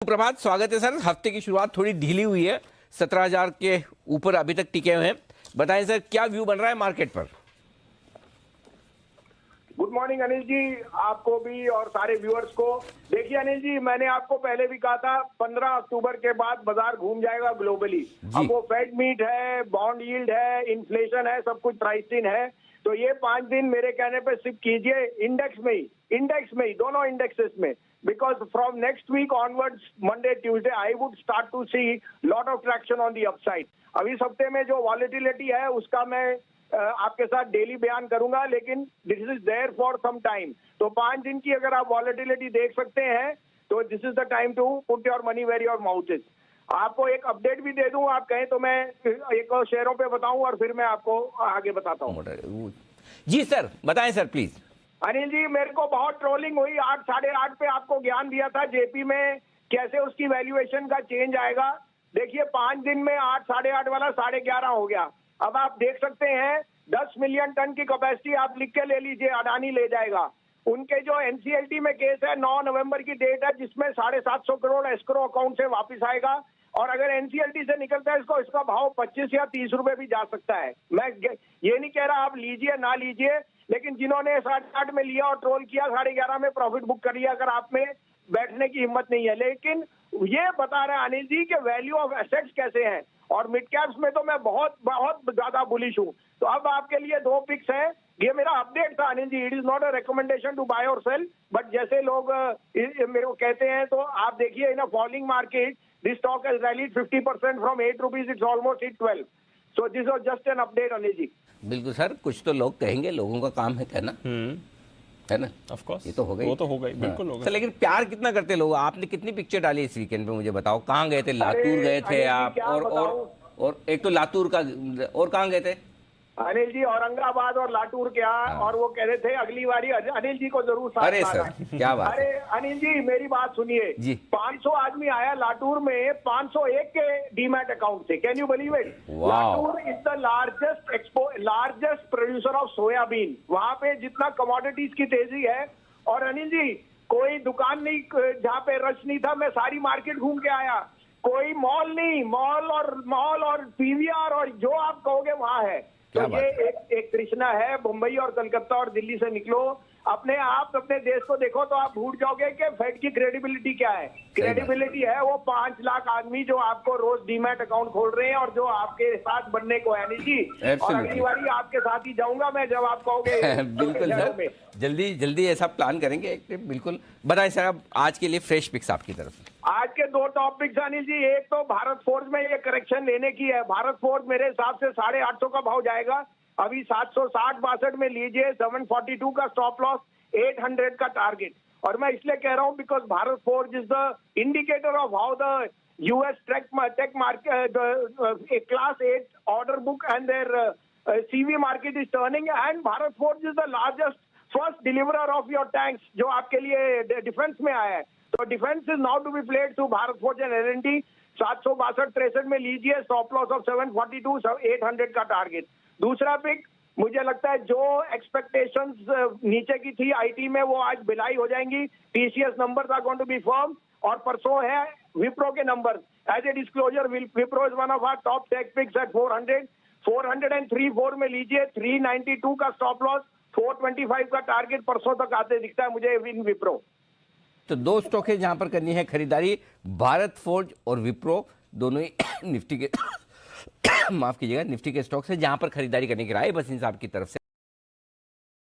सुप्रभात, स्वागत है सर। हफ्ते की शुरुआत थोड़ी ढीली हुई है, 17,000 के ऊपर अभी तक टिके हुए हैं। बताएं सर, क्या व्यू बन रहा है मार्केट पर? गुड मॉर्निंग अनिल जी, आपको भी और सारे व्यूअर्स को। देखिए अनिल जी, मैंने आपको पहले भी कहा था 15 अक्टूबर के बाद बाजार घूम जाएगा ग्लोबली। अब वो फेड मीट है, बॉन्ड यील्ड है, इन्फ्लेशन है, सब कुछ प्राइस इन है। तो ये 5 दिन मेरे कहने पे सिर्फ कीजिए इंडेक्स में ही दोनों इंडेक्सेस में, because from next week onwards Monday Tuesday I would start to see lot of traction on the upside. अब इस हफ्ते में जो वॉलेटिलिटी है उसका मैं आपके साथ डेली बयान करूंगा, लेकिन this is there for some time. तो 5 दिन की अगर आप वॉलेटिलिटी देख सकते हैं तो this is the time to put your money where your mouth is. आपको एक अपडेट भी दे दूं, आप कहें तो मैं एक शेयरों पे बताऊं और फिर मैं आपको आगे बताता हूं। जी सर, बताएं सर प्लीज। अनिल जी, मेरे को बहुत ट्रोलिंग हुई 8 साढ़े 8 पे, आपको ज्ञान दिया था जेपी में कैसे उसकी वैल्यूएशन का चेंज आएगा। देखिए 5 दिन में 8 साढ़े 8 वाला 11.5 हो गया। अब आप देख सकते हैं 10 मिलियन टन की कैपेसिटी आप लिख के ले लीजिए, अडानी ले जाएगा। उनके जो एनसीएलटी में केस है 9 नवंबर की डेट है, जिसमें 750 करोड़ एस्क्रो अकाउंट से वापस आएगा। और अगर एनसीएलटी से निकलता है इसका भाव 25 या 30 रुपए भी जा सकता है। मैं ये नहीं कह रहा आप लीजिए ना लीजिए, लेकिन जिन्होंने 8.5 में लिया और ट्रोल किया 11.5 में प्रॉफिट बुक कर लिया, अगर आप में बैठने की हिम्मत नहीं है। लेकिन ये बता रहे हैं अनिल जी के वैल्यू ऑफ एसेट्स कैसे हैं, और मिड कैप्स में तो मैं बहुत बहुत ज्यादा बुलिश हूं। तो अब आपके लिए 2 पिक्स हैं। ये मेरा अपडेट था Anil ji, it is not a recommendation to buy और सेल, बट जैसे लोग मेरे को कहते हैं तो आप देखिए in a falling market this stock has rallied 50% from 8 rupees, it's almost hit 12। So this was just an update Anil ji. बिल्कुल सर, कुछ तो लोग कहेंगे, लोगों का काम है कहना, है ना? ऑफ कोर्स, ये तो हो गई, वो तो हो गई, बिल्कुल हाँ। हो गई। सर लेकिन प्यार कितना करते लोग? आपने कितनी पिक्चर डाली इस वीकेंड पे, मुझे बताओ। कहाँ गए थे? लातूर गए थे आप? और एक तो लातूर का, और कहाँ गए थे? अनिल जी औरंगाबाद और लातूर क्या, और वो कह रहे थे अगली बारी अनिल जी को जरूर साथ अरे लाना। सर क्या बात अरे अनिल जी मेरी बात सुनिए जी। 500 आदमी आया लातूर में 501 के डीमैट अकाउंट से। Can you believe it? वाह। Latur is the largest producer of soybean. वहां पे जितना कमोडिटीज की तेजी है, और अनिल जी कोई दुकान नहीं जहाँ पे रश नहीं था, मैं सारी मार्केट घूम के आया। कोई मॉल नहीं, मॉल और पीवीआर और जो आप कहोगे वहां है। तो ये एक तृष्णा है। मुंबई और कलकत्ता और दिल्ली से निकलो, अपने आप अपने देश को देखो तो आप भूल जाओगे कि फेड की क्रेडिबिलिटी क्या है। क्रेडिबिलिटी है वो 5 लाख आदमी जो आपको रोज डीमैट अकाउंट खोल रहे हैं और जो आपके साथ बनने को है अनिल जी। और अगली बारी आपके साथ ही जाऊंगा मैं जब आप कहोगे। बिल्कुल सर, जल्दी ऐसा प्लान करेंगे बिल्कुल। बताएं सर, अब आज के लिए फ्रेश पिक्स आपकी तरफ से। आज के 2 टॉपिक्स अनिल जी, एक तो भारत फोर्ज में ये करेक्शन लेने की है। भारत फोर्ज मेरे हिसाब से 850 का भाव जाएगा। अभी 760-62 में लीजिए, 742 का स्टॉप लॉस, 800 का टारगेट। और मैं इसलिए कह रहा हूं because Bharat Forge is the indicator of how the US tech market class 8 order book and there CV market is turning, and Bharat Forge is the largest first deliverer of your tanks जो आपके लिए डिफेंस में आया है। तो defence is now to be played to Bharat Forge and एल&टी। 762-63 में लीजिए, स्टॉप लॉस ऑफ 742, 800 का टारगेट। दूसरा पिक, मुझे लगता है जो एक्सपेक्टेशंस नीचे की थी आईटी में वो आज बिलाई हो जाएंगी। TCS numbers are going to be firm, और परसों है विप्रो के numbers. As a disclosure, Wipro is one of our top tech picks at 400, 403-4 में लीजिए, 392 का स्टॉप लॉस, 425 का टारगेट परसों तक आते दिखता है मुझे इन विप्रो। तो 2 स्टॉक है जहां पर करनी है खरीदारी, भारत फोर्ज और विप्रो, दोनों ही निफ्टी के माफ कीजिएगा, निफ्टी के स्टॉक्स है जहां पर खरीदारी करने की राय बस इन साहब की तरफ से।